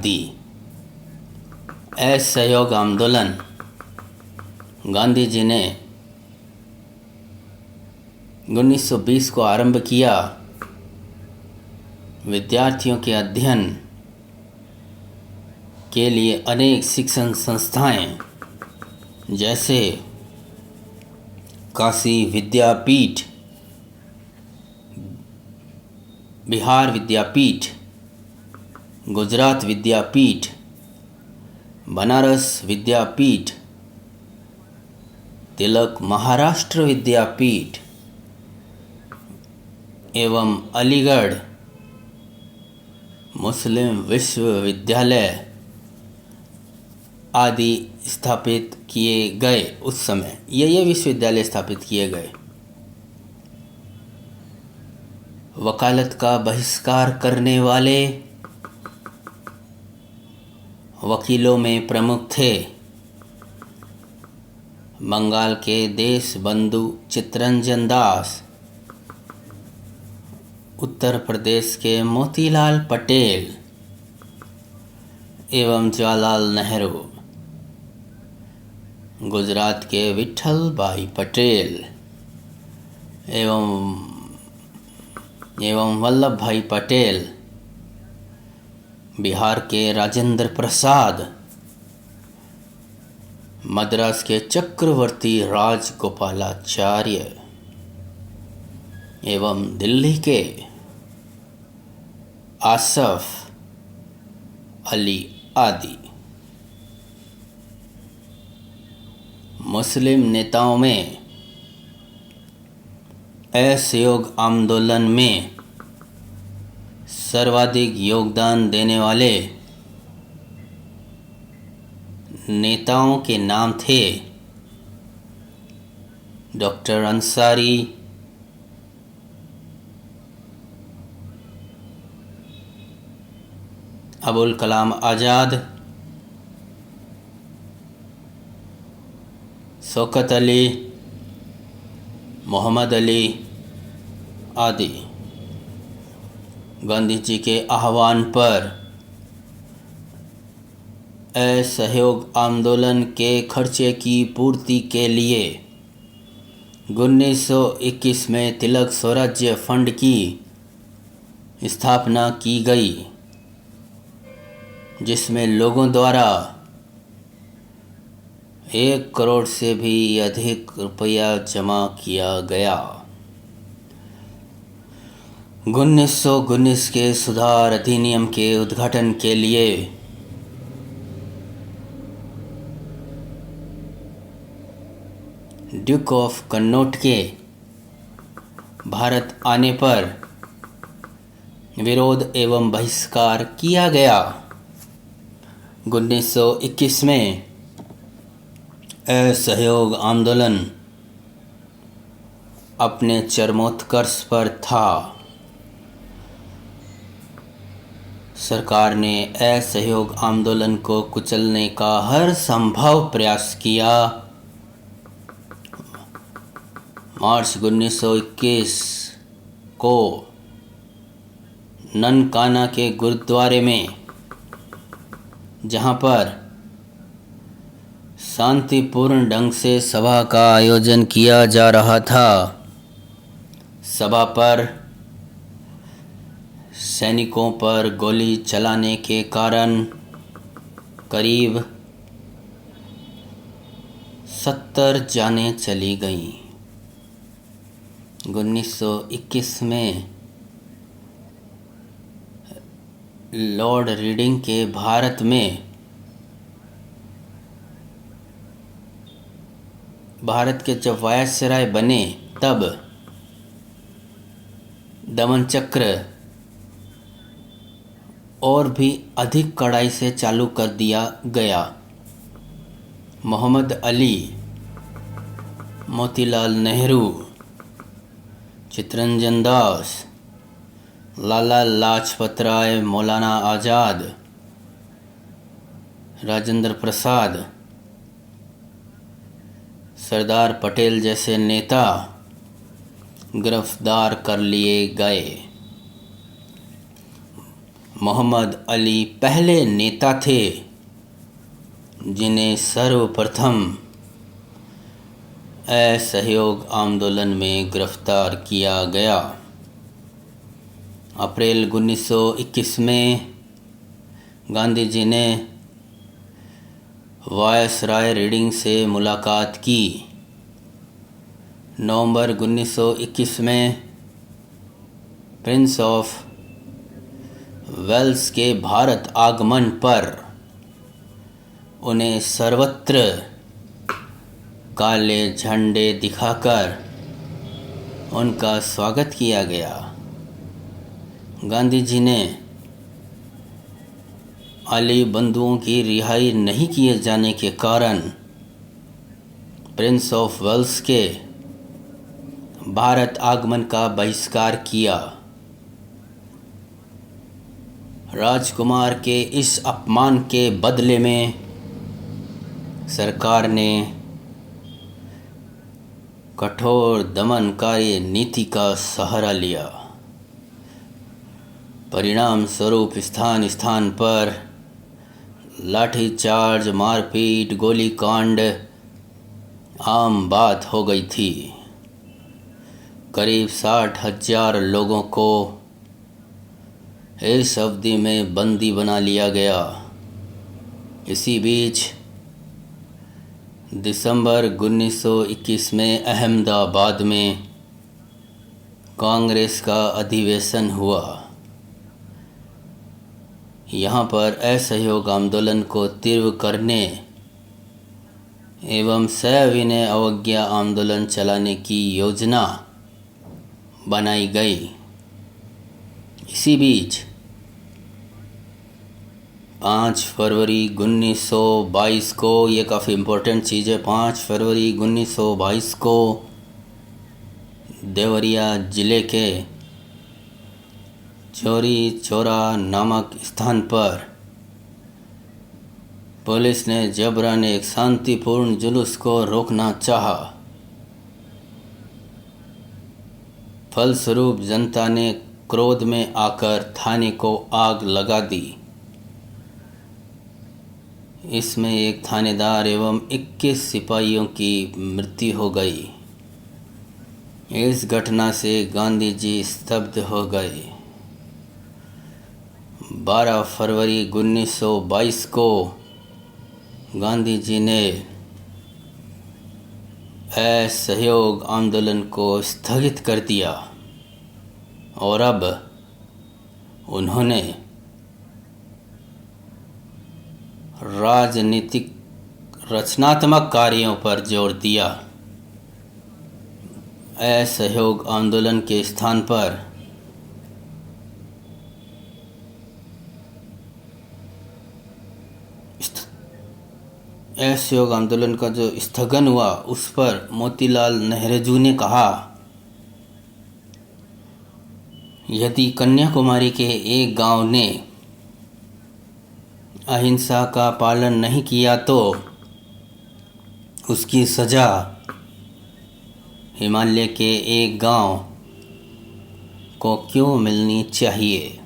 दी। असहयोग आंदोलन गांधी जी ने 1920 को आरंभ किया। विद्यार्थियों के अध्ययन के लिए अनेक शिक्षण संस्थाएं जैसे काशी विद्यापीठ, बिहार विद्यापीठ, गुजरात विद्यापीठ, बनारस विद्यापीठ, तिलक महाराष्ट्र विद्यापीठ एवं अलीगढ़ मुस्लिम विश्वविद्यालय आदि स्थापित किए गए। उस समय ये विश्वविद्यालय स्थापित किए गए। वकालत का बहिष्कार करने वाले वकीलों में प्रमुख थे बंगाल के देश बंधु चित्तरंजन दास, उत्तर प्रदेश के मोतीलाल पटेल एवं जवाहरलाल नेहरू, गुजरात के विठल भाई पटेल एवं वल्लभ भाई पटेल, बिहार के राजेंद्र प्रसाद, मद्रास के चक्रवर्ती राजगोपालाचार्य एवं दिल्ली के आसफ अली आदि। मुस्लिम नेताओं में असहयोग आंदोलन में सर्वाधिक योगदान देने वाले नेताओं के नाम थे डॉक्टर अंसारी, अबुल कलाम आज़ाद, शौकत अली, मोहम्मद अली आदि। गांधी जी के आह्वान पर असहयोग आंदोलन के खर्चे की पूर्ति के लिए 1921 में तिलक स्वराज्य फंड की स्थापना की गई, जिसमें लोगों द्वारा 1 करोड़ से भी अधिक रुपया जमा किया गया। 1919 के सुधार अधिनियम के उद्घाटन के लिए ड्यूक ऑफ कन्नौज के भारत आने पर विरोध एवं बहिष्कार किया गया। 1921 में असहयोग आंदोलन अपने चरमोत्कर्ष पर था। सरकार ने असहयोग आंदोलन को कुचलने का हर संभव प्रयास किया। मार्च 1921 को ननकाना के गुरुद्वारे में, जहां पर शांतिपूर्ण ढंग से सभा का आयोजन किया जा रहा था, सभा पर सैनिकों पर गोली चलाने के कारण करीब 70 जानें चली गईं। 1921 में लॉर्ड रीडिंग के भारत के जब वायसराय बने, तब दमन चक्र और भी अधिक कड़ाई से चालू कर दिया गया। मोहम्मद अली, मोतीलाल नेहरू, चित्तरंजन दास, लाला लाजपत राय, मौलाना आज़ाद, राजेंद्र प्रसाद, सरदार पटेल जैसे नेता गिरफ्तार कर लिए गए। मोहम्मद अली पहले नेता थे जिन्हें सर्वप्रथम असहयोग आंदोलन में गिरफ्तार किया गया। अप्रैल 1921 में गांधी जी ने वायसराय रीडिंग से मुलाकात की। नवंबर 1921 में प्रिंस ऑफ वेल्स के भारत आगमन पर उन्हें सर्वत्र काले झंडे दिखाकर उनका स्वागत किया गया। गांधी जी ने अली बंधुओं की रिहाई नहीं किए जाने के कारण प्रिंस ऑफ वेल्स के भारत आगमन का बहिष्कार किया। राजकुमार के इस अपमान के बदले में सरकार ने कठोर दमनकारी नीति का सहारा लिया। परिणाम स्वरूप स्थान स्थान पर लाठीचार्ज, मारपीट, गोलीकांड आम बात हो गई थी। करीब 60,000 लोगों को इस अवधि में बंदी बना लिया गया। इसी बीच दिसंबर 1921 में अहमदाबाद में कांग्रेस का अधिवेशन हुआ। यहाँ पर असहयोग आंदोलन को तीव्र करने एवं सविनय अवज्ञा आंदोलन चलाने की योजना बनाई गई। इसी बीच 5 फरवरी 1922 को, ये काफ़ी इम्पोर्टेंट चीज़ है, 5 फरवरी 1922 को देवरिया ज़िले के चौरी चौरा नामक स्थान पर पुलिस ने जबरन एक शांतिपूर्ण जुलूस को रोकना चाहा। फलस्वरूप जनता ने क्रोध में आकर थाने को आग लगा दी। इसमें एक थानेदार एवं 21 सिपाहियों की मृत्यु हो गई। इस घटना से गांधी जी स्तब्ध हो गए। 12 फरवरी 1922 को गांधी जी ने असहयोग आंदोलन को स्थगित कर दिया और अब उन्होंने राजनीतिक रचनात्मक कार्यों पर जोर दिया। असहयोग आंदोलन के स्थान पर असहयोग आंदोलन का जो स्थगन हुआ उस पर मोतीलाल नेहरू ने कहा, यदि कन्याकुमारी के एक गांव ने अहिंसा का पालन नहीं किया तो उसकी सजा हिमालय के एक गांव को क्यों मिलनी चाहिए।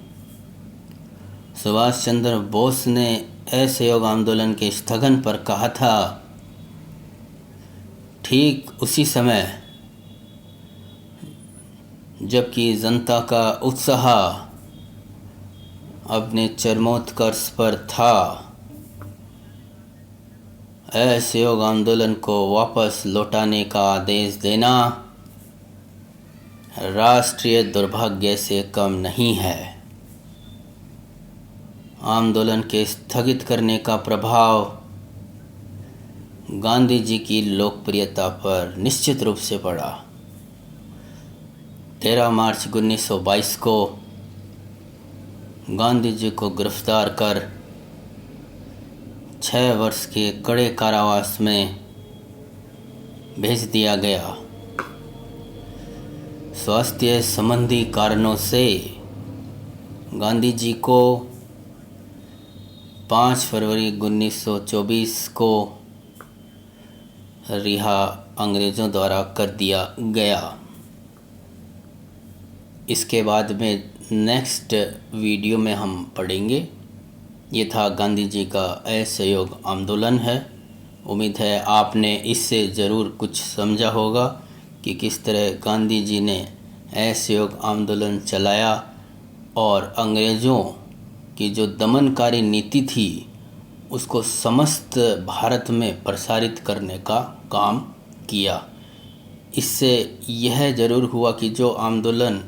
सुभाष चंद्र बोस ने असहयोग आंदोलन के स्थगन पर कहा था। ठीक उसी समय जबकि जनता का उत्साह अपने चरमोत्कर्ष पर था, असहयोग आंदोलन को वापस लौटाने का आदेश देना राष्ट्रीय दुर्भाग्य से कम नहीं है। आंदोलन के स्थगित करने का प्रभाव गांधी जी की लोकप्रियता पर निश्चित रूप से पड़ा। 13 मार्च 1922 को गांधी जी को गिरफ्तार कर 6 वर्ष के कड़े कारावास में भेज दिया गया। स्वास्थ्य संबंधी कारणों से गांधी जी को 5 फरवरी 1924 को रिहा अंग्रेज़ों द्वारा कर दिया गया। इसके बाद में नेक्स्ट वीडियो में हम पढ़ेंगे। ये था गांधी जी का असहयोग आंदोलन है। उम्मीद है आपने इससे ज़रूर कुछ समझा होगा कि किस तरह गांधी जी ने असहयोग आंदोलन चलाया और अंग्रेज़ों की जो दमनकारी नीति थी उसको समस्त भारत में प्रसारित करने का काम किया। इससे यह ज़रूर हुआ कि जो आंदोलन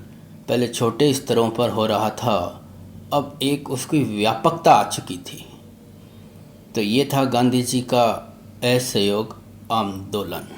पहले छोटे स्तरों पर हो रहा था अब एक उसकी व्यापकता आ चुकी थी। तो ये था गांधी जी का असहयोग आंदोलन।